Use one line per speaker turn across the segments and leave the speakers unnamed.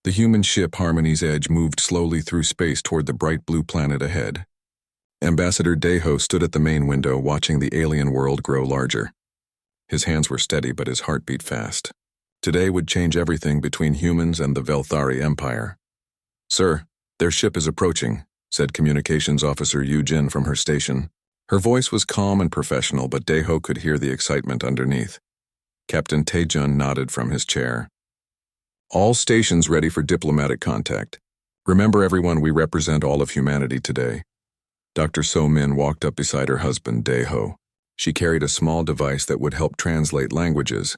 The human ship Harmony's Edge moved slowly through space toward the bright blue planet ahead. Ambassador Deho stood at the main window watching the alien world grow larger. His hands were steady, but his heart beat fast. Today would change everything between humans and the Velthari Empire. "Sir, their ship is approaching," said Communications Officer Yu Jin from her station. Her voice was calm and professional, but Deho could hear the excitement underneath. Captain Taejun nodded from his chair. "All stations ready for diplomatic contact. Remember everyone, we represent all of humanity today." Dr. So Min walked up beside her husband, Deho. She carried a small device that would help translate languages.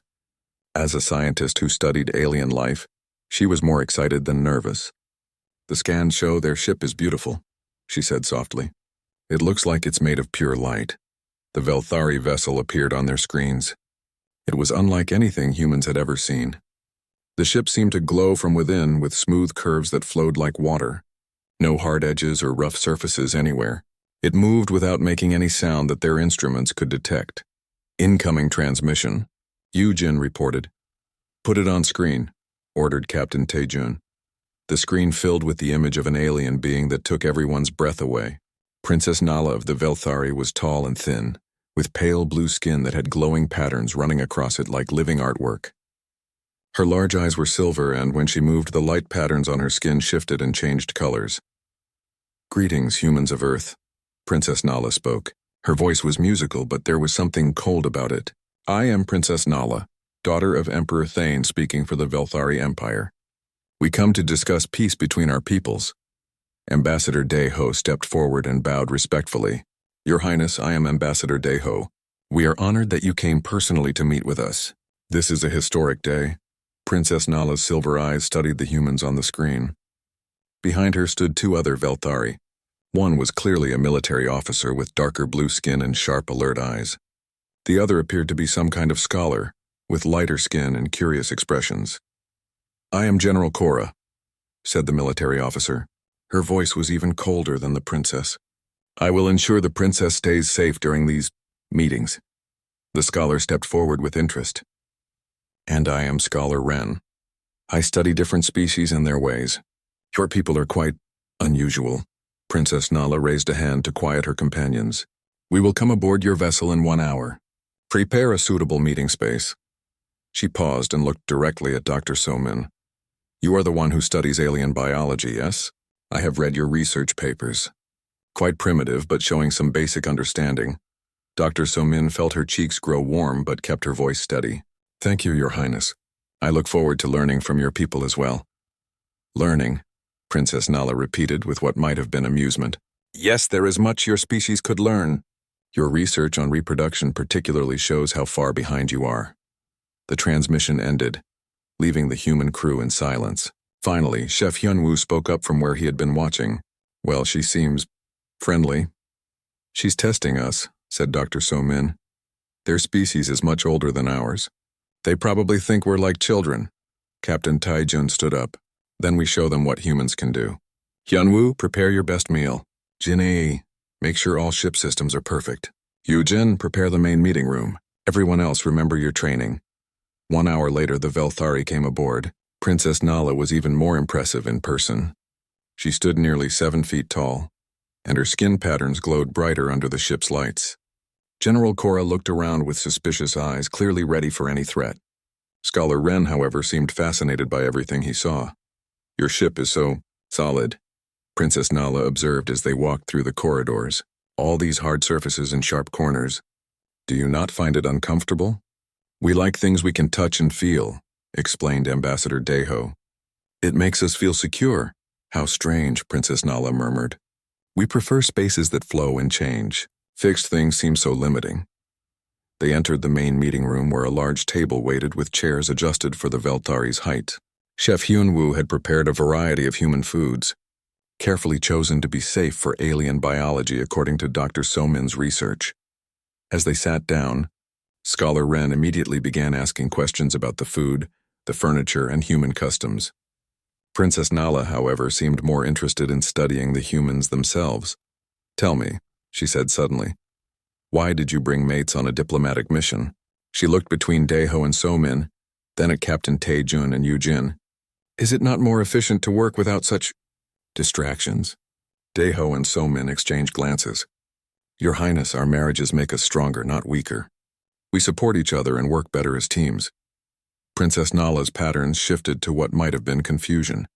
As a scientist who studied alien life, she was more excited than nervous. "The scans show their ship is beautiful," she said softly. "It looks like it's made of pure light." The Velthari vessel appeared on their screens. It was unlike anything humans had ever seen. The ship seemed to glow from within with smooth curves that flowed like water. No hard edges or rough surfaces anywhere. It moved without making any sound that their instruments could detect. "Incoming transmission," Yu Jin reported. "Put it on screen," ordered Captain Taejun. The screen filled with the image of an alien being that took everyone's breath away. Princess Nala of the Velthari was tall and thin, with pale blue skin that had glowing patterns running across it like living artwork. Her large eyes were silver, and when she moved, the light patterns on her skin shifted and changed colors. "Greetings, humans of Earth," Princess Nala spoke. Her voice was musical, but there was something cold about it. "I am Princess Nala, daughter of Emperor Thane, speaking for the Velthari Empire. We come to discuss peace between our peoples." Ambassador Deho stepped forward and bowed respectfully. "Your Highness, I am Ambassador Deho. We are honored that you came personally to meet with us. This is a historic day." Princess Nala's silver eyes studied the humans on the screen. Behind her stood two other Velthari. One was clearly a military officer with darker blue skin and sharp, alert eyes. The other appeared to be some kind of scholar, with lighter skin and curious expressions. "I am General Cora," said the military officer. Her voice was even colder than the princess. "I will ensure the princess stays safe during these meetings." The scholar stepped forward with interest. "And I am Scholar Ren. I study different species and their ways. Your people are quite unusual." Princess Nala raised a hand to quiet her companions. "We will come aboard your vessel in 1 hour. Prepare a suitable meeting space." She paused and looked directly at Dr. Somin. "You are the one who studies alien biology, yes? I have read your research papers. Quite primitive, but showing some basic understanding." Dr. Somin felt her cheeks grow warm, but kept her voice steady. "Thank you, Your Highness. I look forward to learning from your people as well." "Learning," Princess Nala repeated with what might have been amusement. "Yes, there is much your species could learn. Your research on reproduction particularly shows how far behind you are." The transmission ended, leaving the human crew in silence. Finally, Chef Hyunwoo spoke up from where he had been watching. "Well, she seems friendly." "She's testing us," said Dr. Somin. "Their species is much older than ours. They probably think we're like children." Captain Taejun stood up. "Then we show them what humans can do. Hyunwoo, prepare your best meal. Jin-ee, make sure all ship systems are perfect. Yu-jin, prepare the main meeting room. Everyone else, remember your training." 1 hour later, the Velthari came aboard. Princess Nala was even more impressive in person. She stood nearly 7 feet tall, and her skin patterns glowed brighter under the ship's lights. General Cora looked around with suspicious eyes, clearly ready for any threat. Scholar Ren, however, seemed fascinated by everything he saw. "Your ship is so solid," Princess Nala observed as they walked through the corridors. "All these hard surfaces and sharp corners. Do you not find it uncomfortable?" "We like things we can touch and feel," explained Ambassador Deho. "It makes us feel secure." "How strange," Princess Nala murmured. "We prefer spaces that flow and change. Fixed things seem so limiting." They entered the main meeting room where a large table waited with chairs adjusted for the Velthari's height. Chef Hyunwoo had prepared a variety of human foods, carefully chosen to be safe for alien biology according to Dr. Somin's research. As they sat down, Scholar Ren immediately began asking questions about the food, the furniture, and human customs. Princess Nala, however, seemed more interested in studying the humans themselves. "Tell me," she said suddenly, "why did you bring mates on a diplomatic mission?" She looked between Deho and Somin, then at Captain Taejun and Yu Jin. Is it not more efficient to work without such distractions? Daeho and Somin exchanged glances. Your Highness, our marriages make us stronger, not weaker. We support each other and work better as teams. Princess Nala's patterns shifted to what might have been confusion.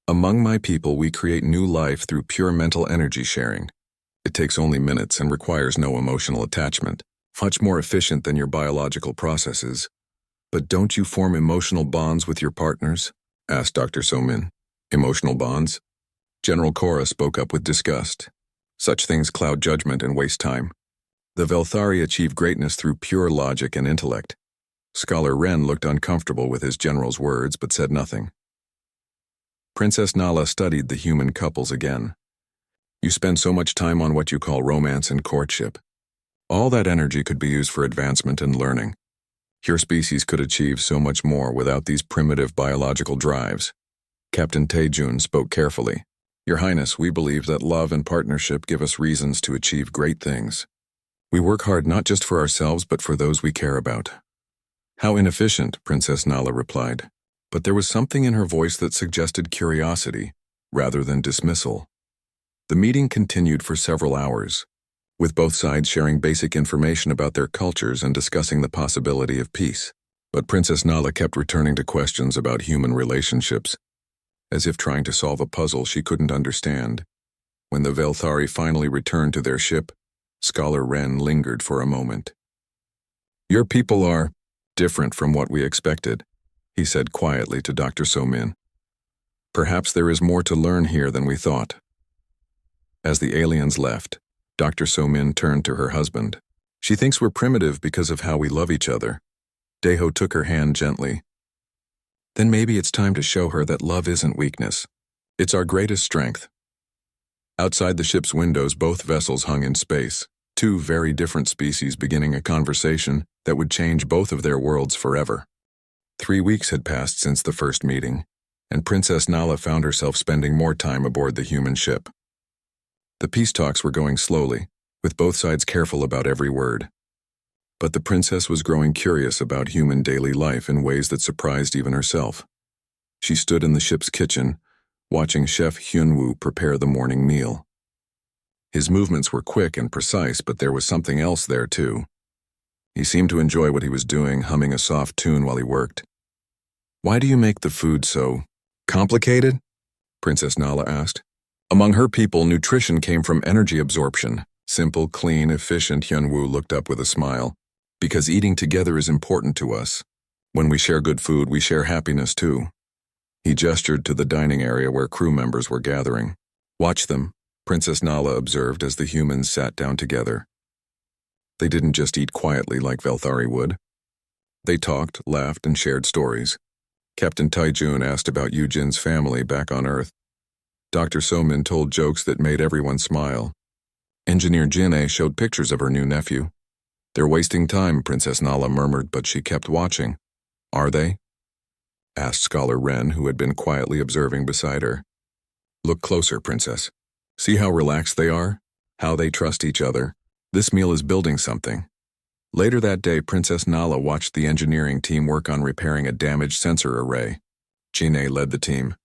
Among my people, we create new life through pure mental energy sharing. It takes only minutes and requires no emotional attachment, much more efficient than your biological processes. But don't you form emotional bonds with your partners? Asked Dr. Somin. Emotional bonds? General Korra spoke up with disgust. Such things cloud judgment and waste time. The Velthari achieve greatness through pure logic and intellect. Scholar Ren looked uncomfortable with his general's words but said nothing. Princess Nala studied the human couples again. You spend so much time on what you call romance and courtship. All that energy could be used for advancement and learning. Your species could achieve so much more without these primitive biological drives. Captain Taejun spoke carefully. Your Highness, we believe that love and partnership give us reasons to achieve great things. We work hard not just for ourselves but for those we care about. How inefficient, Princess Nala replied. But there was something in her voice that suggested curiosity, rather than dismissal. The meeting continued for several hours, with both sides sharing basic information about their cultures and discussing the possibility of peace. But Princess Nala kept returning to questions about human relationships, as if trying to solve a puzzle she couldn't understand. When the Velthari finally returned to their ship, Scholar Ren lingered for a moment. Your people are different from what we expected, he said quietly to Dr. Somin. Perhaps there is more to learn here than we thought. As the aliens left, Dr. Somin turned to her husband. She thinks we're primitive because of how we love each other. Daeho took her hand gently. Then maybe it's time to show her that love isn't weakness. It's our greatest strength. Outside the ship's windows, both vessels hung in space, two very different species beginning a conversation that would change both of their worlds forever. 3 weeks had passed since the first meeting, and Princess Nala found herself spending more time aboard the human ship. The peace talks were going slowly, with both sides careful about every word. But the princess was growing curious about human daily life in ways that surprised even herself. She stood in the ship's kitchen, watching Chef Hyunwoo prepare the morning meal. His movements were quick and precise, but there was something else there too. He seemed to enjoy what he was doing, humming a soft tune while he worked. Why do you make the food so complicated? Princess Nala asked. Among her people, nutrition came from energy absorption. Simple, clean, efficient. Hyunwoo looked up with a smile. Because eating together is important to us. When we share good food, we share happiness too. He gestured to the dining area where crew members were gathering. Watch them, Princess Nala observed as the humans sat down together. They didn't just eat quietly like Velthari would. They talked, laughed, and shared stories. Captain Taejun asked about Yujin's family back on Earth. Dr. Somin told jokes that made everyone smile. Engineer Jin-ae showed pictures of her new nephew. They're wasting time, Princess Nala murmured, but she kept watching. Are they? Asked Scholar Ren, who had been quietly observing beside her. Look closer, Princess. See how relaxed they are? How they trust each other? This meal is building something. Later that day, Princess Nala watched the engineering team work on repairing a damaged sensor array. Jin-ae led the team,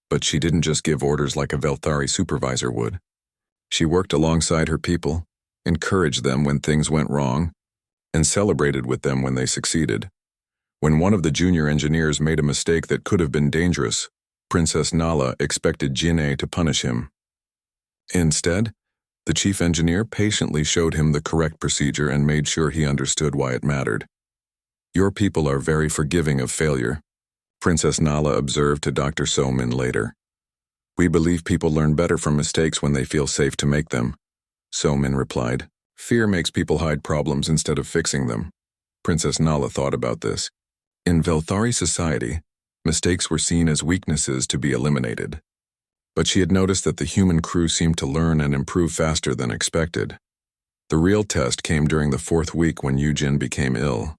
but she didn't just give orders like a Velthari supervisor would. She worked alongside her people, encouraged them when things went wrong, and celebrated with them when they succeeded. When one of the junior engineers made a mistake that could have been dangerous, Princess Nala expected Jin-ae to punish him. Instead, the chief engineer patiently showed him the correct procedure and made sure he understood why it mattered. Your people are very forgiving of failure, Princess Nala observed to Dr. Somin later. We believe people learn better from mistakes when they feel safe to make them, Somin replied. Fear makes people hide problems instead of fixing them. Princess Nala thought about this. In Velthari society, mistakes were seen as weaknesses to be eliminated. But she had noticed that the human crew seemed to learn and improve faster than expected. The real test came during the 4th week when Yujin became ill.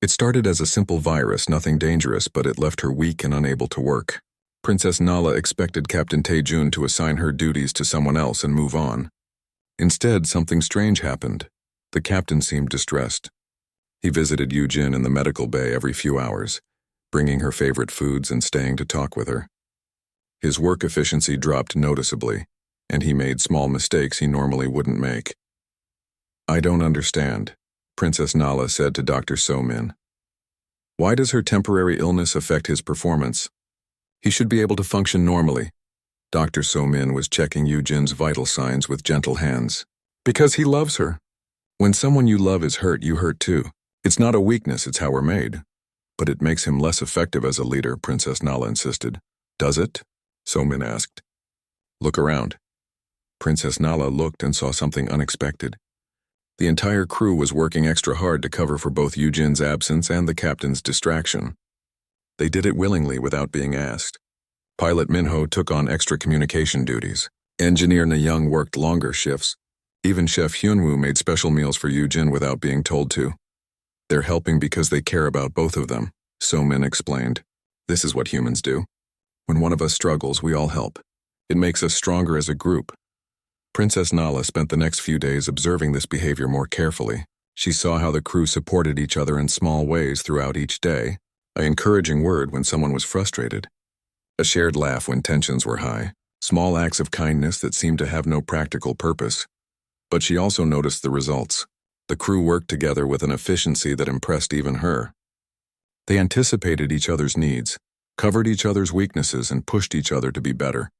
It started as a simple virus, nothing dangerous, but it left her weak and unable to work. Princess Nala expected Captain Taejun to assign her duties to someone else and move on. Instead, something strange happened. The captain seemed distressed. He visited Yujin in the medical bay every few hours, bringing her favorite foods and staying to talk with her. His work efficiency dropped noticeably, and he made small mistakes he normally wouldn't make. "I don't understand," Princess Nala said to Dr. So-min. "Why does her temporary illness affect his performance? He should be able to function normally." Dr. So-min was checking Yu-jin's vital signs with gentle hands. "Because he loves her. When someone you love is hurt, you hurt too. It's not a weakness, it's how we're made." "But it makes him less effective as a leader," Princess Nala insisted. "Does it?" So-min asked. "Look around." Princess Nala looked and saw something unexpected. The entire crew was working extra hard to cover for both Yu-jin's absence and the captain's distraction. They did it willingly without being asked. Pilot Minho took on extra communication duties. Engineer Na-young worked longer shifts. Even Chef Hyunwoo made special meals for Yu-jin without being told to. "They're helping because they care about both of them," So-min explained. "This is what humans do. When one of us struggles, we all help. It makes us stronger as a group." Princess Nala spent the next few days observing this behavior more carefully. She saw how the crew supported each other in small ways throughout each day, an encouraging word when someone was frustrated, a shared laugh when tensions were high, small acts of kindness that seemed to have no practical purpose. But she also noticed the results. The crew worked together with an efficiency that impressed even her. They anticipated each other's needs, covered each other's weaknesses, and pushed each other to be better.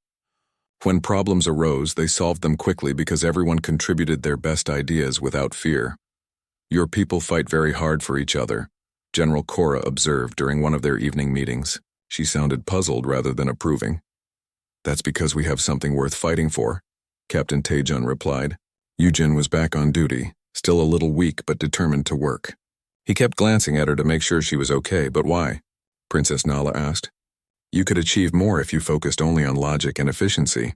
When problems arose, they solved them quickly because everyone contributed their best ideas without fear. "Your people fight very hard for each other," General Korra observed during one of their evening meetings. She sounded puzzled rather than approving. "That's because we have something worth fighting for," Captain Taejun replied. Yu-jin was back on duty, still a little weak but determined to work. He kept glancing at her to make sure she was okay, but why? Princess Nala asked. "You could achieve more if you focused only on logic and efficiency.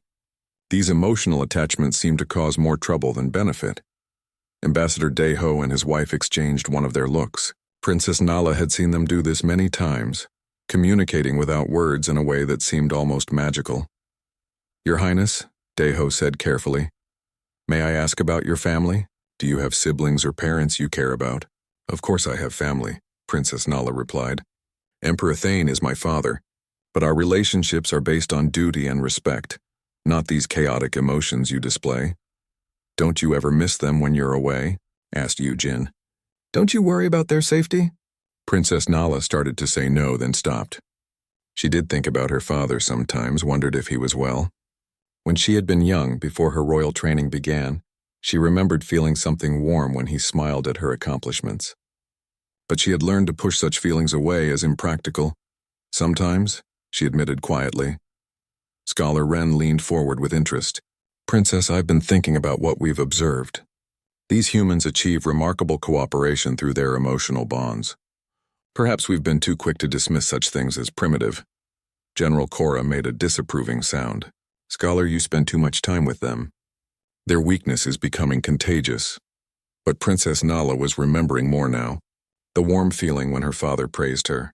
These emotional attachments seem to cause more trouble than benefit." Ambassador Daeho and his wife exchanged one of their looks. Princess Nala had seen them do this many times, communicating without words in a way that seemed almost magical. "Your Highness," Daeho said carefully, "may I ask about your family? Do you have siblings or parents you care about?" "Of course I have family," Princess Nala replied. "Emperor Thane is my father. But our relationships are based on duty and respect, not these chaotic emotions you display." "Don't you ever miss them when you're away?" asked Yu-jin. "Don't you worry about their safety?" Princess Nala started to say no, then stopped. She did think about her father sometimes, wondered if he was well. When she had been young, before her royal training began, she remembered feeling something warm when he smiled at her accomplishments. But she had learned to push such feelings away as impractical. "Sometimes," she admitted quietly. Scholar Ren leaned forward with interest. "Princess, I've been thinking about what we've observed. These humans achieve remarkable cooperation through their emotional bonds. Perhaps we've been too quick to dismiss such things as primitive." General Korra made a disapproving sound. "Scholar, you spend too much time with them. Their weakness is becoming contagious." But Princess Nala was remembering more now. The warm feeling when her father praised her.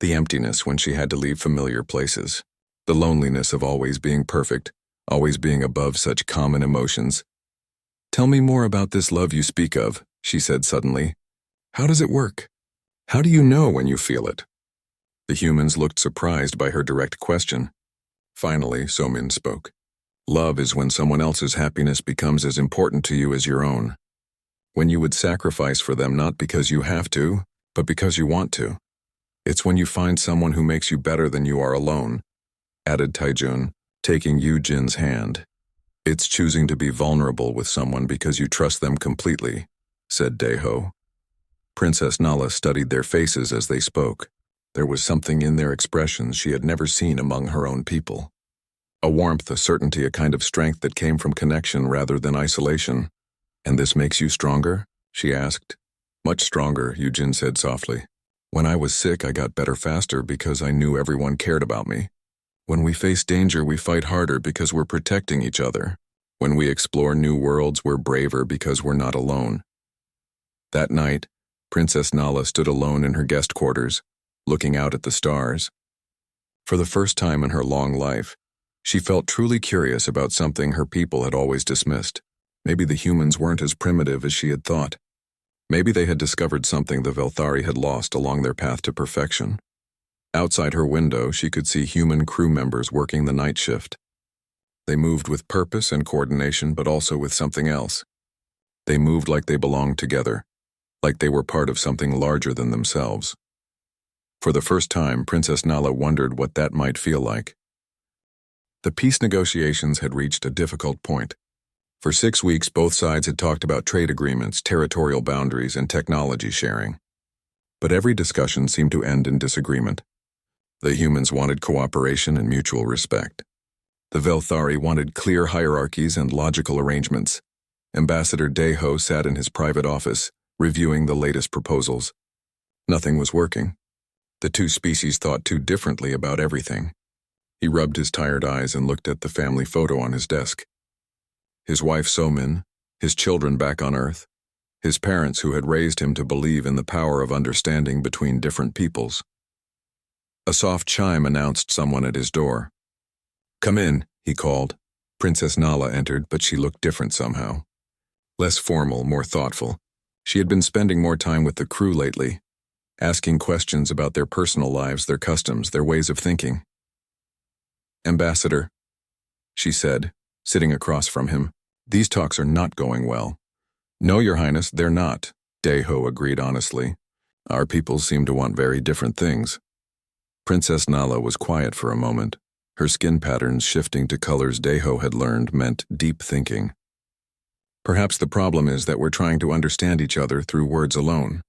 The emptiness when she had to leave familiar places. The loneliness of always being perfect, always being above such common emotions. "Tell me more about this love you speak of," she said suddenly. "How does it work? How do you know when you feel it?" The humans looked surprised by her direct question. Finally, So-min spoke. "Love is when someone else's happiness becomes as important to you as your own. When you would sacrifice for them not because you have to, but because you want to. It's when you find someone who makes you better than you are alone," added Taejun, taking Yu-jin's hand. "It's choosing to be vulnerable with someone because you trust them completely," said Daeho. Princess Nala studied their faces as they spoke. There was something in their expressions she had never seen among her own people. A warmth, a certainty, a kind of strength that came from connection rather than isolation. "And this makes you stronger?" she asked. "Much stronger," Yu-jin said softly. "When I was sick, I got better faster because I knew everyone cared about me. When we face danger, we fight harder because we're protecting each other. When we explore new worlds, we're braver because we're not alone." That night, Princess Nala stood alone in her guest quarters, looking out at the stars. For the first time in her long life, she felt truly curious about something her people had always dismissed. Maybe the humans weren't as primitive as she had thought. Maybe they had discovered something the Velthari had lost along their path to perfection. Outside her window, she could see human crew members working the night shift. They moved with purpose and coordination, but also with something else. They moved like they belonged together, like they were part of something larger than themselves. For the first time, Princess Nala wondered what that might feel like. The peace negotiations had reached a difficult point. For 6 weeks, both sides had talked about trade agreements, territorial boundaries, and technology sharing. But every discussion seemed to end in disagreement. The humans wanted cooperation and mutual respect. The Velthari wanted clear hierarchies and logical arrangements. Ambassador Deho sat in his private office, reviewing the latest proposals. Nothing was working. The two species thought too differently about everything. He rubbed his tired eyes and looked at the family photo on his desk. His wife Somin, his children back on Earth, his parents who had raised him to believe in the power of understanding between different peoples. A soft chime announced someone at his door. "Come in," he called. Princess Nala entered, but she looked different somehow. Less formal, more thoughtful. She had been spending more time with the crew lately, asking questions about their personal lives, their customs, their ways of thinking. "Ambassador," she said, sitting across from him, "these talks are not going well." "No, Your Highness, they're not," Deho agreed honestly. "Our peoples seem to want very different things." Princess Nala was quiet for a moment, her skin patterns shifting to colors Deho had learned meant deep thinking. "Perhaps the problem is that we're trying to understand each other through words alone.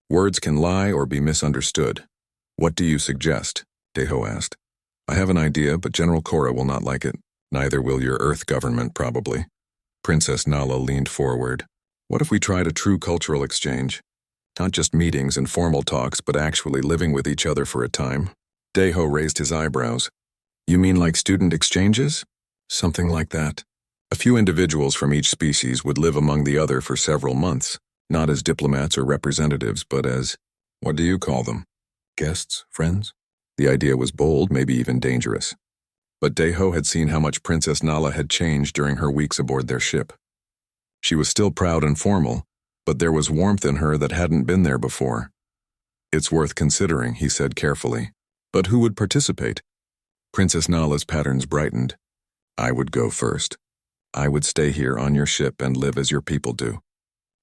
Words can lie or be misunderstood. What do you suggest?" Deho asked. "I have an idea, but General Korra will not like it. Neither will your Earth government, probably." Princess Nala leaned forward. "What if we tried a true cultural exchange? Not just meetings and formal talks, but actually living with each other for a time?" Deho raised his eyebrows. "You mean like student exchanges?" "Something like that. A few individuals from each species would live among the other for several months, not as diplomats or representatives, but as, what do you call them? Guests? Friends?" The idea was bold, maybe even dangerous. But Deho had seen how much Princess Nala had changed during her weeks aboard their ship. She was still proud and formal, but there was warmth in her that hadn't been there before. "It's worth considering," he said carefully. "But who would participate?" Princess Nala's patterns brightened. "I would go first. I would stay here on your ship and live as your people do.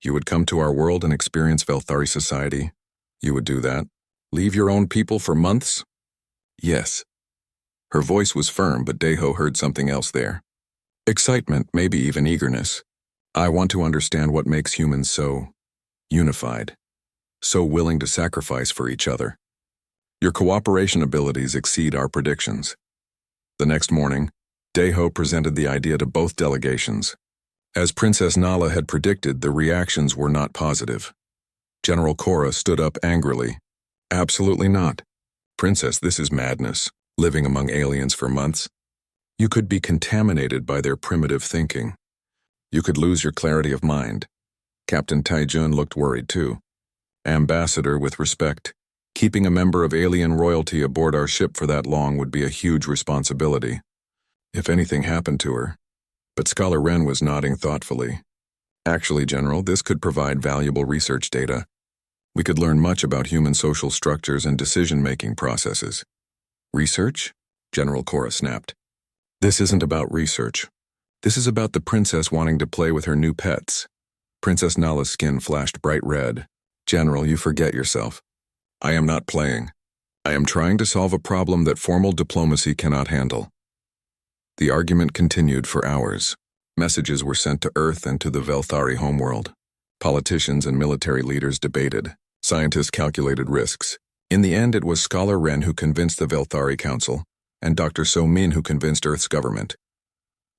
You would come to our world and experience Velthari society. You would do that? Leave your own people for months?" "Yes." Her voice was firm, but Deho heard something else there. Excitement, maybe even eagerness. "I want to understand what makes humans so unified, so willing to sacrifice for each other. Your cooperation abilities exceed our predictions." The next morning, Deho presented the idea to both delegations. As Princess Nala had predicted, the reactions were not positive. General Korra stood up angrily. "Absolutely not. Princess, this is madness, living among aliens for months. You could be contaminated by their primitive thinking. You could lose your clarity of mind." Captain Taijun looked worried too. "Ambassador, with respect, keeping a member of alien royalty aboard our ship for that long would be a huge responsibility. If anything happened to her." But Scholar Wren was nodding thoughtfully. "Actually, General, this could provide valuable research data. We could learn much about human social structures and decision-making processes." "Research?" General Korra snapped. "This isn't about research. This is about the princess wanting to play with her new pets." Princess Nala's skin flashed bright red. "General, you forget yourself. I am not playing. I am trying to solve a problem that formal diplomacy cannot handle." The argument continued for hours. Messages were sent to Earth and to the Velthari homeworld. Politicians and military leaders debated. Scientists calculated risks. In the end, it was Scholar Wren who convinced the Velthari Council, and Dr. So Min who convinced Earth's government.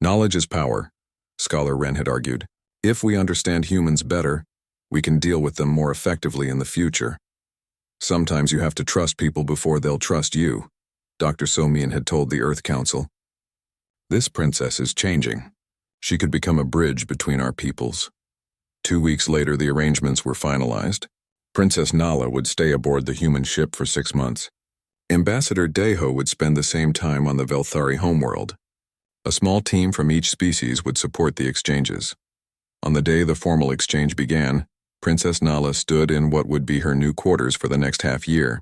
"Knowledge is power," Scholar Wren had argued. "If we understand humans better, we can deal with them more effectively in the future. Sometimes you have to trust people before they'll trust you," Dr. Somian had told the Earth Council. "This princess is changing. She could become a bridge between our peoples." 2 weeks later, the arrangements were finalized. Princess Nala would stay aboard the human ship for 6 months. Ambassador Deho would spend the same time on the Velthari homeworld. A small team from each species would support the exchanges. On the day the formal exchange began, Princess Nala stood in what would be her new quarters for the next half year.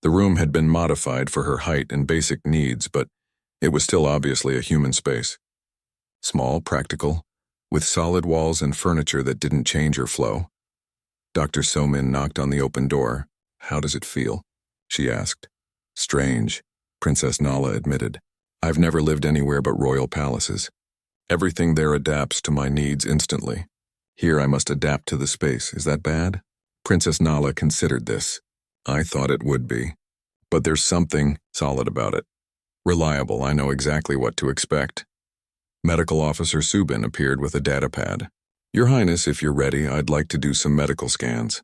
The room had been modified for her height and basic needs, but it was still obviously a human space. Small, practical, with solid walls and furniture that didn't change or flow. Dr. Somin knocked on the open door. "How does it feel?" she asked. "Strange," Princess Nala admitted. "I've never lived anywhere but royal palaces. Everything there adapts to my needs instantly. Here I must adapt to the space. Is that bad?" Princess Nala considered this. "I thought it would be. But there's something solid about it. Reliable, I know exactly what to expect." Medical Officer Subin appeared with a data pad. "Your Highness, if you're ready, I'd like to do some medical scans.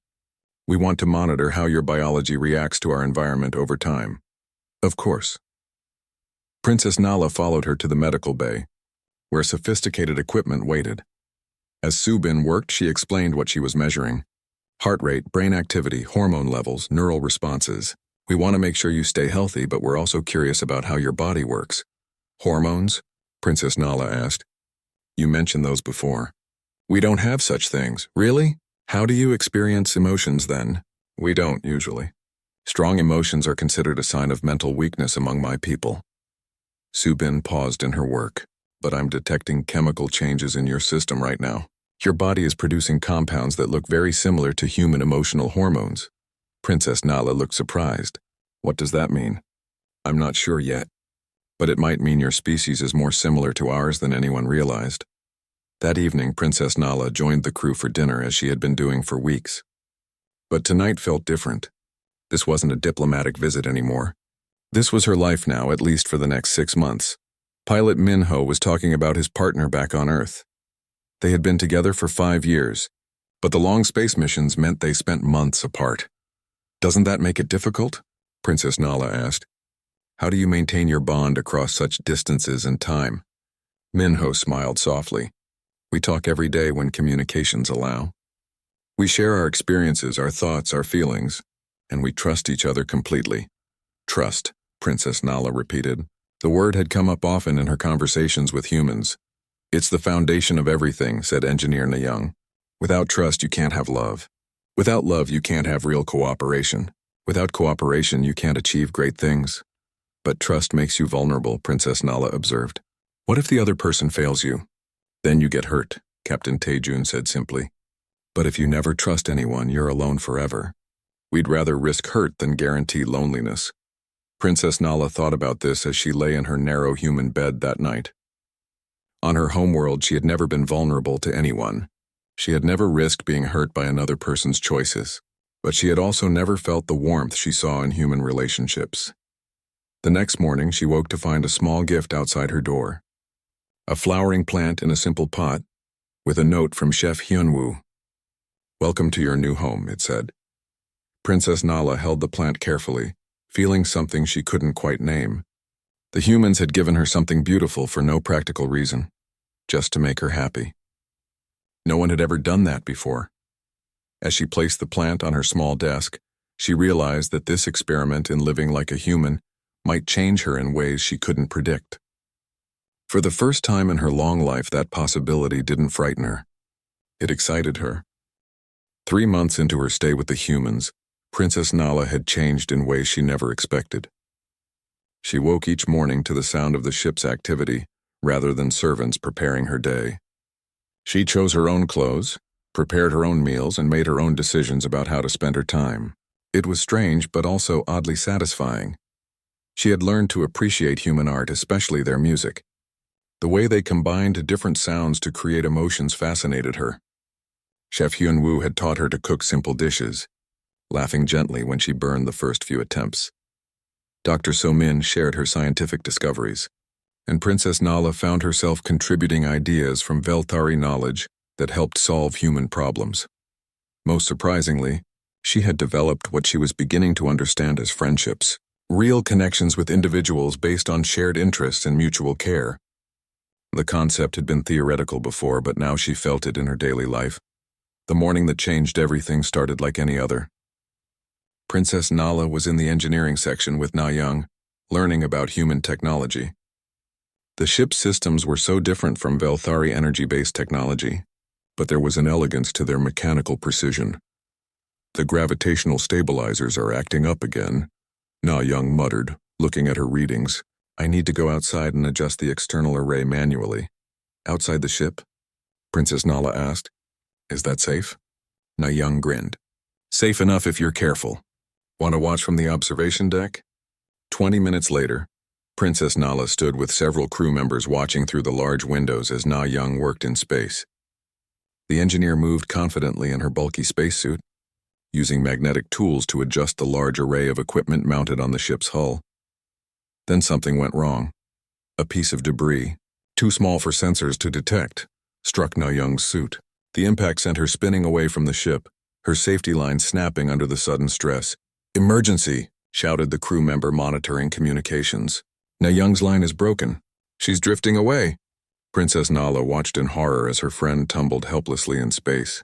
We want to monitor how your biology reacts to our environment over time." "Of course." Princess Nala followed her to the medical bay, where sophisticated equipment waited. As Subin worked, she explained what she was measuring. Heart rate, brain activity, hormone levels, neural responses. "We want to make sure you stay healthy, but we're also curious about how your body works." "Hormones?" Princess Nala asked. "You mentioned those before." "We don't have such things." "Really? How do you experience emotions then?" "We don't, usually. Strong emotions are considered a sign of mental weakness among my people." Subin paused in her work. "But I'm detecting chemical changes in your system right now. Your body is producing compounds that look very similar to human emotional hormones." Princess Nala looked surprised. "What does that mean?" "I'm not sure yet. But it might mean your species is more similar to ours than anyone realized." That evening, Princess Nala joined the crew for dinner as she had been doing for weeks. But tonight felt different. This wasn't a diplomatic visit anymore. This was her life now, at least for the next 6 months. Pilot Minho was talking about his partner back on Earth. They had been together for 5 years, but the long space missions meant they spent months apart. "Doesn't that make it difficult?" Princess Nala asked. "How do you maintain your bond across such distances and time?" Minho smiled softly. "We talk every day when communications allow. We share our experiences, our thoughts, our feelings, and we trust each other completely." "Trust," Princess Nala repeated. The word had come up often in her conversations with humans. "It's the foundation of everything," said Engineer Nayang. "Without trust, you can't have love. Without love, you can't have real cooperation. Without cooperation, you can't achieve great things." "But trust makes you vulnerable," Princess Nala observed. "What if the other person fails you?" "Then you get hurt," Captain Taejun said simply. "But if you never trust anyone, you're alone forever. We'd rather risk hurt than guarantee loneliness." Princess Nala thought about this as she lay in her narrow human bed that night. On her homeworld, she had never been vulnerable to anyone. She had never risked being hurt by another person's choices. But she had also never felt the warmth she saw in human relationships. The next morning, she woke to find a small gift outside her door. A flowering plant in a simple pot, with a note from Chef Hyunwoo. "Welcome to your new home," it said. Princess Nala held the plant carefully, feeling something she couldn't quite name. The humans had given her something beautiful for no practical reason, just to make her happy. No one had ever done that before. As she placed the plant on her small desk, she realized that this experiment in living like a human might change her in ways she couldn't predict. For the first time in her long life, that possibility didn't frighten her. It excited her. 3 months into her stay with the humans, Princess Nala had changed in ways she never expected. She woke each morning to the sound of the ship's activity, rather than servants preparing her day. She chose her own clothes, prepared her own meals, and made her own decisions about how to spend her time. It was strange, but also oddly satisfying. She had learned to appreciate human art, especially their music. The way they combined different sounds to create emotions fascinated her. Chef Hyunwoo had taught her to cook simple dishes, laughing gently when she burned the first few attempts. Dr. Somin shared her scientific discoveries, and Princess Nala found herself contributing ideas from Veltari knowledge that helped solve human problems. Most surprisingly, she had developed what she was beginning to understand as friendships, real connections with individuals based on shared interests and mutual care. The concept had been theoretical before, but now she felt it in her daily life. The morning that changed everything started like any other. Princess Nala was in the engineering section with Na Young, learning about human technology. The ship's systems were so different from Velthari energy-based technology, but there was an elegance to their mechanical precision. "The gravitational stabilizers are acting up again," Na Young muttered, looking at her readings. I need to go outside and adjust the external array manually. Outside the ship? Princess Nala asked. Is that safe? Na Young grinned. Safe enough if you're careful. Want to watch from the observation deck? 20 minutes later, Princess Nala stood with several crew members watching through the large windows as Na Young worked in space. The engineer moved confidently in her bulky spacesuit, using magnetic tools to adjust the large array of equipment mounted on the ship's hull. Then something went wrong. A piece of debris, too small for sensors to detect, struck Na Young's suit. The impact sent her spinning away from the ship, her safety line snapping under the sudden stress. Emergency, shouted the crew member monitoring communications. Na Young's line is broken. She's drifting away. Princess Nala watched in horror as her friend tumbled helplessly in space.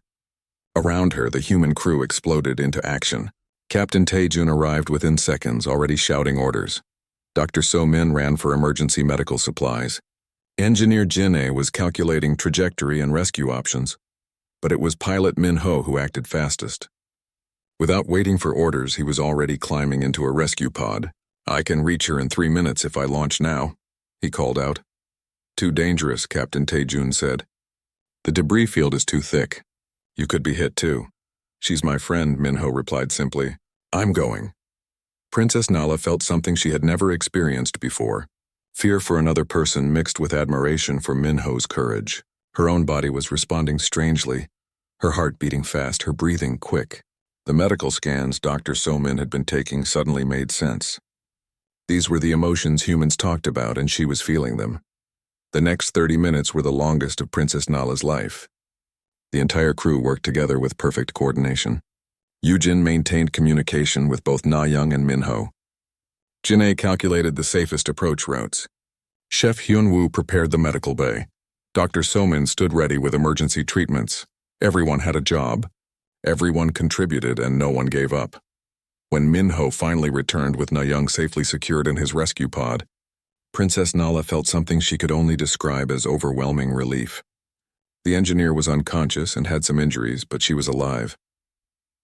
Around her, the human crew exploded into action. Captain Taejun arrived within seconds, already shouting orders. Dr. So Min ran for emergency medical supplies. Engineer Jin-ae was calculating trajectory and rescue options, but it was pilot Min-ho who acted fastest. Without waiting for orders, he was already climbing into a rescue pod. I can reach her in 3 minutes if I launch now, he called out. Too dangerous, Captain Taejun said. The debris field is too thick. You could be hit too. She's my friend, Min-ho replied simply. I'm going. Princess Nala felt something she had never experienced before. Fear for another person mixed with admiration for Min-ho's courage. Her own body was responding strangely, her heart beating fast, her breathing quick. The medical scans Dr. So-min had been taking suddenly made sense. These were the emotions humans talked about, and she was feeling them. The next 30 minutes were the longest of Princess Nala's life. The entire crew worked together with perfect coordination. Yujin maintained communication with both Na Young and Min-ho. Jin-ae calculated the safest approach routes. Chef Hyun-woo prepared the medical bay. Dr. So-min stood ready with emergency treatments. Everyone had a job. Everyone contributed and no one gave up. When Min-ho finally returned with Na Young safely secured in his rescue pod, Princess Nala felt something she could only describe as overwhelming relief. The engineer was unconscious and had some injuries, but she was alive.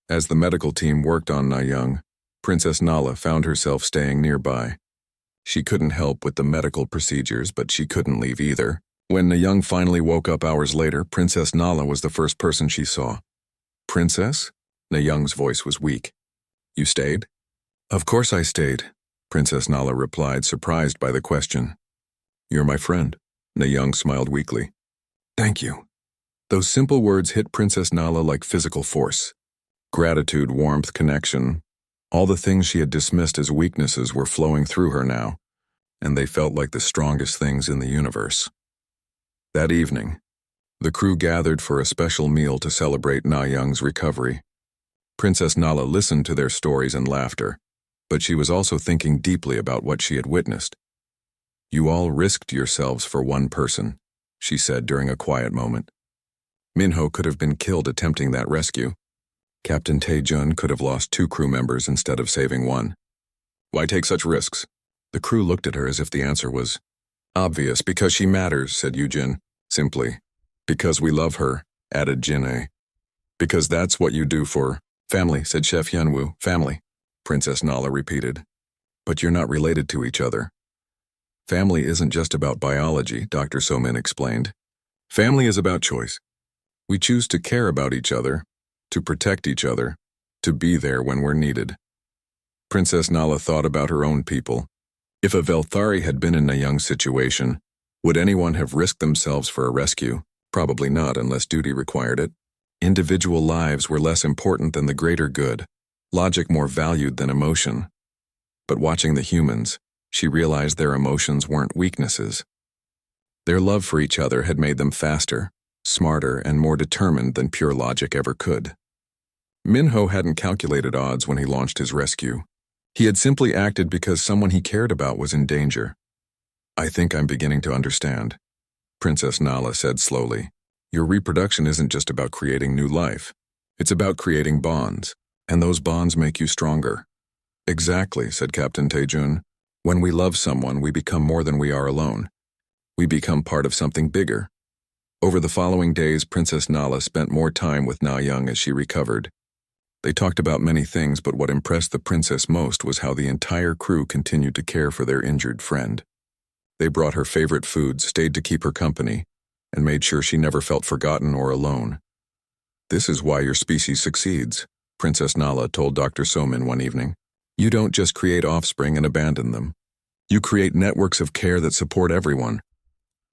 As the medical team worked on Na Young, Princess Nala found herself staying nearby. She couldn't help with the medical procedures, but she couldn't leave either. When Na Young finally woke up hours later, Princess Nala was the first person she saw. Princess? Na Young's voice was weak. You stayed? Of course I stayed, Princess Nala replied, surprised by the question. You're my friend, Na Young smiled weakly. Thank you. Those simple words hit Princess Nala like physical force. Gratitude, warmth, connection, all the things she had dismissed as weaknesses were flowing through her now, and they felt like the strongest things in the universe. That evening, the crew gathered for a special meal to celebrate Na Young's recovery. Princess Nala listened to their stories and laughter, but she was also thinking deeply about what she had witnessed. You all risked yourselves for one person, she said during a quiet moment. Min-ho could have been killed attempting that rescue. Captain Taejun could have lost 2 crew members instead of saving 1. Why take such risks? The crew looked at her as if the answer was obvious. Because she matters, said Yujin, simply. Because we love her, added Jin-ae. Because that's what you do for family, said Chef Hyun-woo. Family, Princess Nala repeated. But you're not related to each other. Family isn't just about biology, Dr. So-min explained. Family is about choice. We choose to care about each other, to protect each other, to be there when we're needed. Princess Nala thought about her own people. If a Velthari had been in Na Young's situation, would anyone have risked themselves for a rescue? Probably not, unless duty required it. Individual lives were less important than the greater good, logic more valued than emotion. But watching the humans, she realized their emotions weren't weaknesses. Their love for each other had made them faster, smarter, and more determined than pure logic ever could. Min-ho hadn't calculated odds when he launched his rescue. He had simply acted because someone he cared about was in danger. I think I'm beginning to understand, Princess Nala said slowly. Your reproduction isn't just about creating new life. It's about creating bonds, and those bonds make you stronger. Exactly, said Captain Taejun. When we love someone, we become more than we are alone. We become part of something bigger. Over the following days, Princess Nala spent more time with Na Young as she recovered. They talked about many things, but what impressed the princess most was how the entire crew continued to care for their injured friend. They brought her favorite foods, stayed to keep her company, and made sure she never felt forgotten or alone. "This is why your species succeeds," Princess Nala told Dr. Somin one evening. "You don't just create offspring and abandon them. You create networks of care that support everyone."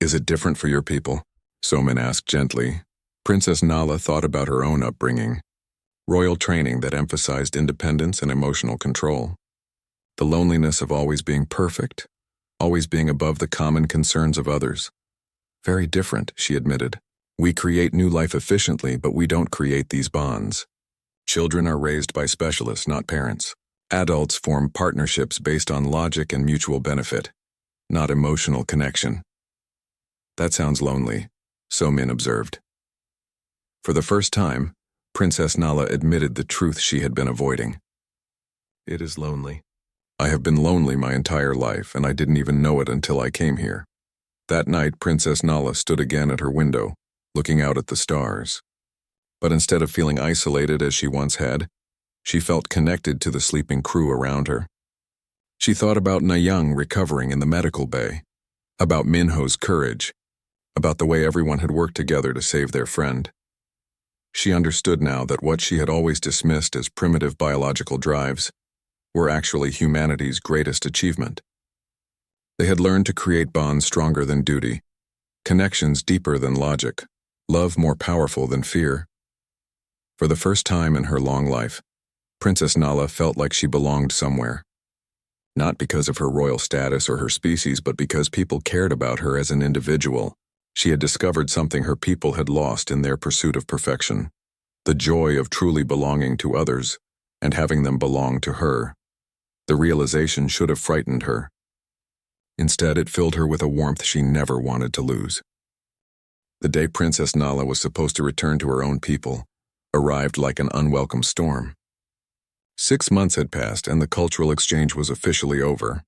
"Is it different for your people?" Somin asked gently. Princess Nala thought about her own upbringing. Royal training that emphasized independence and emotional control. The loneliness of always being perfect, always being above the common concerns of others. "Very different," she admitted. "We create new life efficiently, but we don't create these bonds. Children are raised by specialists, not parents. Adults form partnerships based on logic and mutual benefit, not emotional connection." "That sounds lonely," Somin observed. For the first time, Princess Nala admitted the truth she had been avoiding. "It is lonely. I have been lonely my entire life, and I didn't even know it until I came here." That night, Princess Nala stood again at her window, looking out at the stars. But instead of feeling isolated as she once had, she felt connected to the sleeping crew around her. She thought about Nayang recovering in the medical bay, about Minho's courage, about the way everyone had worked together to save their friend. She understood now that what she had always dismissed as primitive biological drives were actually humanity's greatest achievement. They had learned to create bonds stronger than duty, connections deeper than logic, love more powerful than fear. For the first time in her long life, Princess Nala felt like she belonged somewhere. Not because of her royal status or her species, but because people cared about her as an individual. She had discovered something her people had lost in their pursuit of perfection: the joy of truly belonging to others and having them belong to her. The realization should have frightened her. Instead, it filled her with a warmth she never wanted to lose. The day Princess Nala was supposed to return to her own people arrived like an unwelcome storm. 6 months had passed and the cultural exchange was officially over.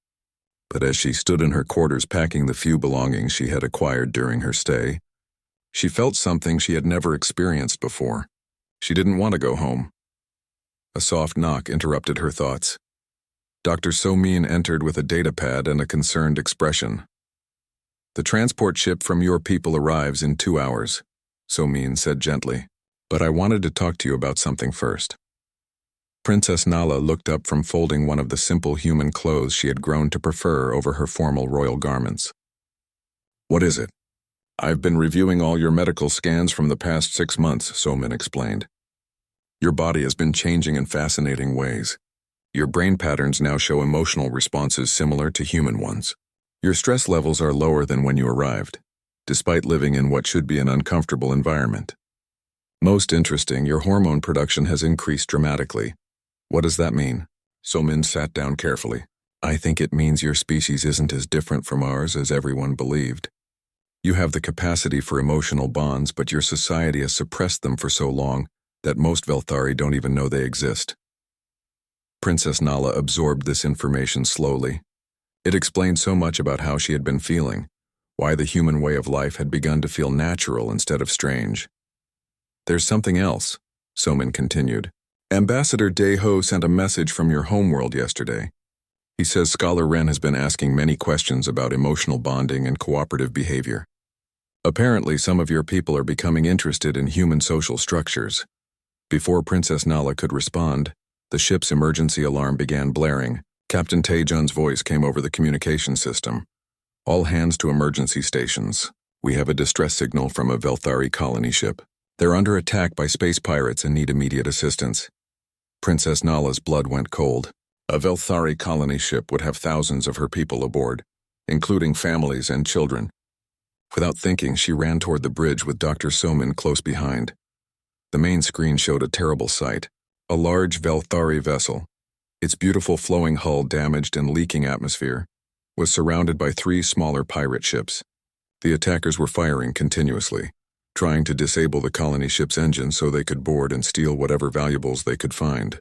But as she stood in her quarters packing the few belongings she had acquired during her stay, she felt something she had never experienced before. She didn't want to go home. A soft knock interrupted her thoughts. Dr. Somin entered with a datapad and a concerned expression. "The transport ship from your people arrives in 2 hours," Somin said gently. "But I wanted to talk to you about something first." Princess Nala looked up from folding one of the simple human clothes she had grown to prefer over her formal royal garments. "What is it?" "I've been reviewing all your medical scans from the past 6 months, Somin explained. "Your body has been changing in fascinating ways. Your brain patterns now show emotional responses similar to human ones. Your stress levels are lower than when you arrived, despite living in what should be an uncomfortable environment. Most interesting, your hormone production has increased dramatically." "What does that mean?" Somin sat down carefully. "I think it means your species isn't as different from ours as everyone believed. You have the capacity for emotional bonds, but your society has suppressed them for so long that most Velthari don't even know they exist." Princess Nala absorbed this information slowly. It explained so much about how she had been feeling, why the human way of life had begun to feel natural instead of strange. "There's something else," Somin continued. "Ambassador Deho sent a message from your homeworld yesterday. He says Scholar Ren has been asking many questions about emotional bonding and cooperative behavior. Apparently, some of your people are becoming interested in human social structures." Before Princess Nala could respond, the ship's emergency alarm began blaring. Captain Taejun's voice came over the communication system. "All hands to emergency stations. We have a distress signal from a Velthari colony ship. They're under attack by space pirates and need immediate assistance." Princess Nala's blood went cold. A Velthari colony ship would have thousands of her people aboard, including families and children. Without thinking, she ran toward the bridge with Dr. Somin close behind. The main screen showed a terrible sight: a large Velthari vessel, its beautiful flowing hull damaged and leaking atmosphere, was surrounded by 3 smaller pirate ships. The attackers were firing continuously, trying to disable the colony ship's engine so they could board and steal whatever valuables they could find.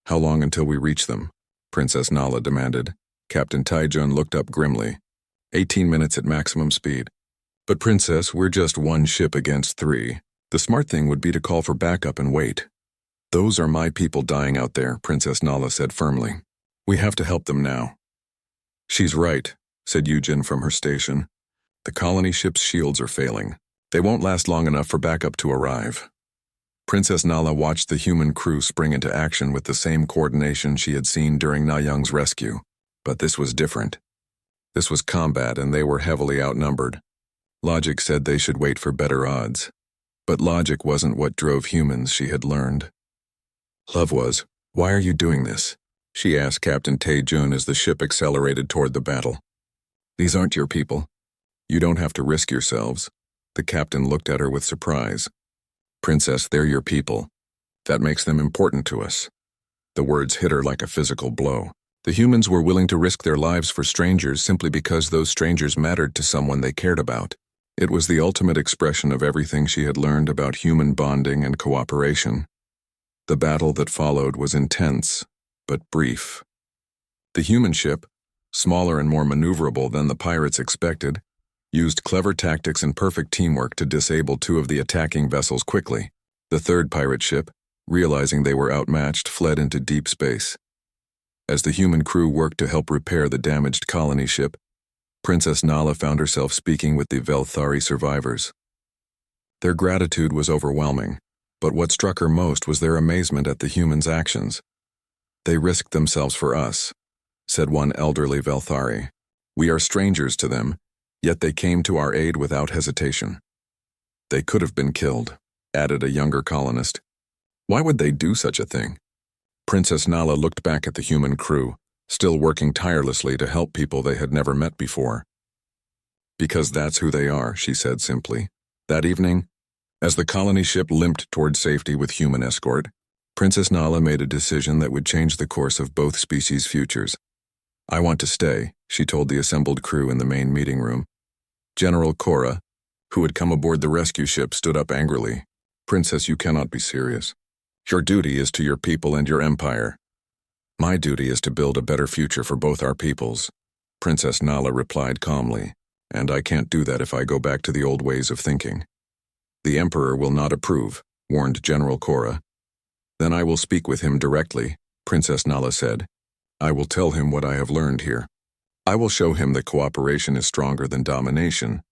"How long until we reach them?" Princess Nala demanded. Captain Taejun looked up grimly. 18 minutes at maximum speed." "But Princess, we're just 1 ship against 3. The smart thing would be to call for backup and wait." "Those are my people dying out there," Princess Nala said firmly. "We have to help them now." "She's right," said Yujin from her station. "The colony ship's shields are failing. They won't last long enough for backup to arrive." Princess Nala watched the human crew spring into action with the same coordination she had seen during Na Young's rescue. But this was different. This was combat, and they were heavily outnumbered. Logic said they should wait for better odds. But logic wasn't what drove humans, she had learned. Love was. "Why are you doing this?" she asked Captain Tae-jun as the ship accelerated toward the battle. "These aren't your people. You don't have to risk yourselves." The captain looked at her with surprise. "Princess, they're your people. That makes them important to us." The words hit her like a physical blow. The humans were willing to risk their lives for strangers simply because those strangers mattered to someone they cared about. It was the ultimate expression of everything she had learned about human bonding and cooperation. The battle that followed was intense, but brief. The human ship, smaller and more maneuverable than the pirates expected, used clever tactics and perfect teamwork to disable two of the attacking vessels quickly. The third pirate ship, realizing they were outmatched, fled into deep space. As the human crew worked to help repair the damaged colony ship, Princess Nala found herself speaking with the Velthari survivors. Their gratitude was overwhelming, but what struck her most was their amazement at the humans' actions. "They risked themselves for us," said one elderly Velthari. "We are strangers to them, yet they came to our aid without hesitation." "They could have been killed," added a younger colonist. "Why would they do such a thing?" Princess Nala looked back at the human crew, still working tirelessly to help people they had never met before. "Because that's who they are," she said simply. That evening, as the colony ship limped toward safety with human escort, Princess Nala made a decision that would change the course of both species' futures. "I want to stay," she told the assembled crew in the main meeting room. General Cora, who had come aboard the rescue ship, stood up angrily. "Princess, you cannot be serious. Your duty is to your people and your empire." "My duty is to build a better future for both our peoples," Princess Nala replied calmly, "and I can't do that if I go back to the old ways of thinking." "The Emperor will not approve," warned General Cora. "Then I will speak with him directly," Princess Nala said. "I will tell him what I have learned here. I will show him that cooperation is stronger than domination,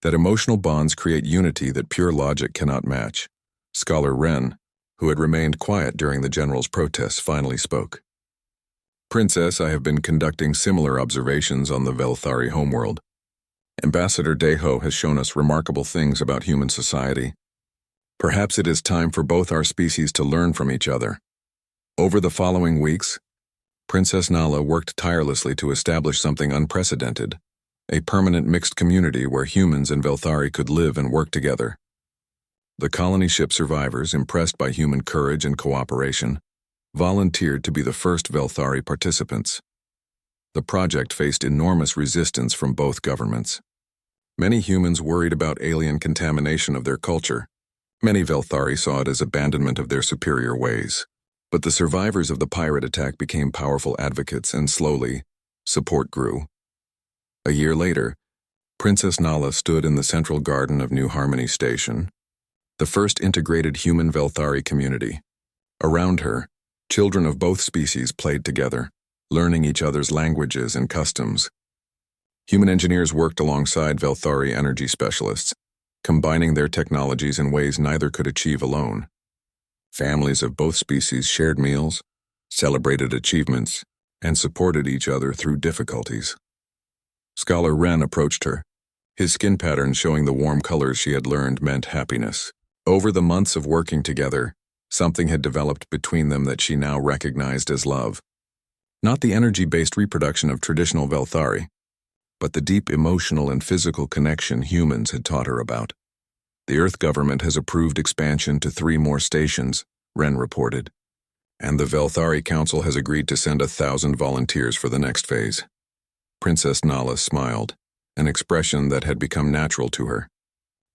that emotional bonds create unity that pure logic cannot match." Scholar Ren, who had remained quiet during the general's protests, finally spoke. "Princess, I have been conducting similar observations on the Velthari homeworld. Ambassador Deho has shown us remarkable things about human society. Perhaps it is time for both our species to learn from each other." Over the following weeks, Princess Nala worked tirelessly to establish something unprecedented, a permanent mixed community where humans and Velthari could live and work together. The colony ship survivors, impressed by human courage and cooperation, volunteered to be the first Velthari participants. The project faced enormous resistance from both governments. Many humans worried about alien contamination of their culture. Many Velthari saw it as abandonment of their superior ways. But the survivors of the pirate attack became powerful advocates, and slowly, support grew. A year later, Princess Nala stood in the central garden of New Harmony Station, the first integrated human Velthari community. Around her, children of both species played together, learning each other's languages and customs. Human engineers worked alongside Velthari energy specialists, combining their technologies in ways neither could achieve alone. Families of both species shared meals, celebrated achievements, and supported each other through difficulties. Scholar Ren approached her, his skin pattern showing the warm colors she had learned meant happiness. Over the months of working together, something had developed between them that she now recognized as love. Not the energy-based reproduction of traditional Velthari, but the deep emotional and physical connection humans had taught her about. "The Earth government has approved expansion to 3 more stations," Ren reported, "and the Velthari Council has agreed to send 1,000 volunteers for the next phase." Princess Nala smiled, an expression that had become natural to her.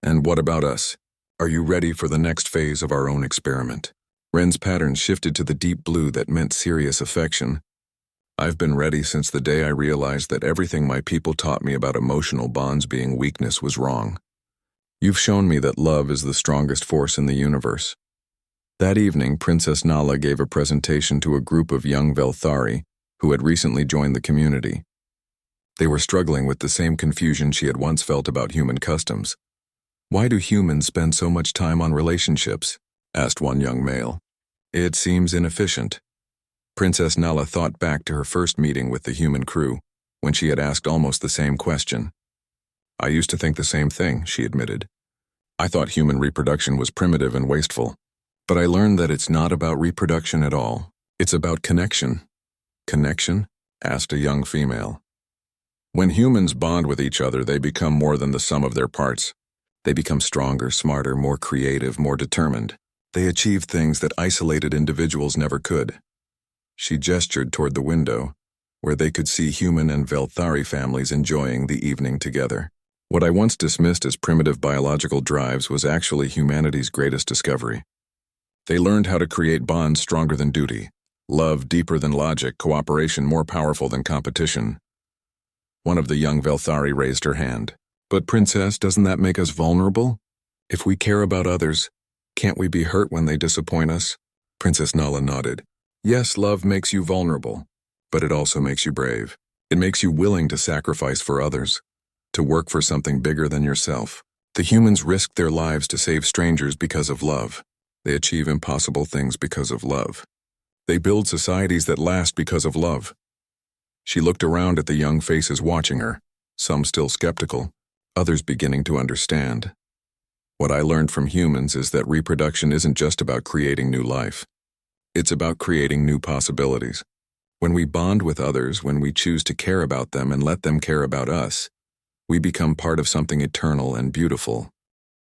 "And what about us? Are you ready for the next phase of our own experiment?" Ren's pattern shifted to the deep blue that meant serious affection. "I've been ready since the day I realized that everything my people taught me about emotional bonds being weakness was wrong. You've shown me that love is the strongest force in the universe. That evening, Princess Nala gave a presentation to a group of young Velthari who had recently joined the community. They were struggling with the same confusion she had once felt about human customs. "Why do humans spend so much time on relationships?" asked one young male. "It seems inefficient." Princess Nala thought back to her first meeting with the human crew, when she had asked almost the same question. "I used to think the same thing," she admitted. "I thought human reproduction was primitive and wasteful. But I learned that it's not about reproduction at all. It's about connection." "Connection?" asked a young female. "When humans bond with each other, they become more than the sum of their parts. They become stronger, smarter, more creative, more determined. They achieve things that isolated individuals never could." She gestured toward the window, where they could see human and Velthari families enjoying the evening together. What I once dismissed as primitive biological drives was actually humanity's greatest discovery. They learned how to create bonds stronger than duty, love deeper than logic, cooperation more powerful than competition. One of the young Velthari raised her hand. "But Princess, doesn't that make us vulnerable? If we care about others, can't we be hurt when they disappoint us?" Princess Nala nodded. "Yes, love makes you vulnerable, but it also makes you brave. It makes you willing to sacrifice for others, to work for something bigger than yourself. The humans risk their lives to save strangers because of love. They achieve impossible things because of love. They build societies that last because of love." She looked around at the young faces watching her, some still skeptical, others beginning to understand. "What I learned from humans is that reproduction isn't just about creating new life. It's about creating new possibilities. When we bond with others, when we choose to care about them and let them care about us, we become part of something eternal and beautiful."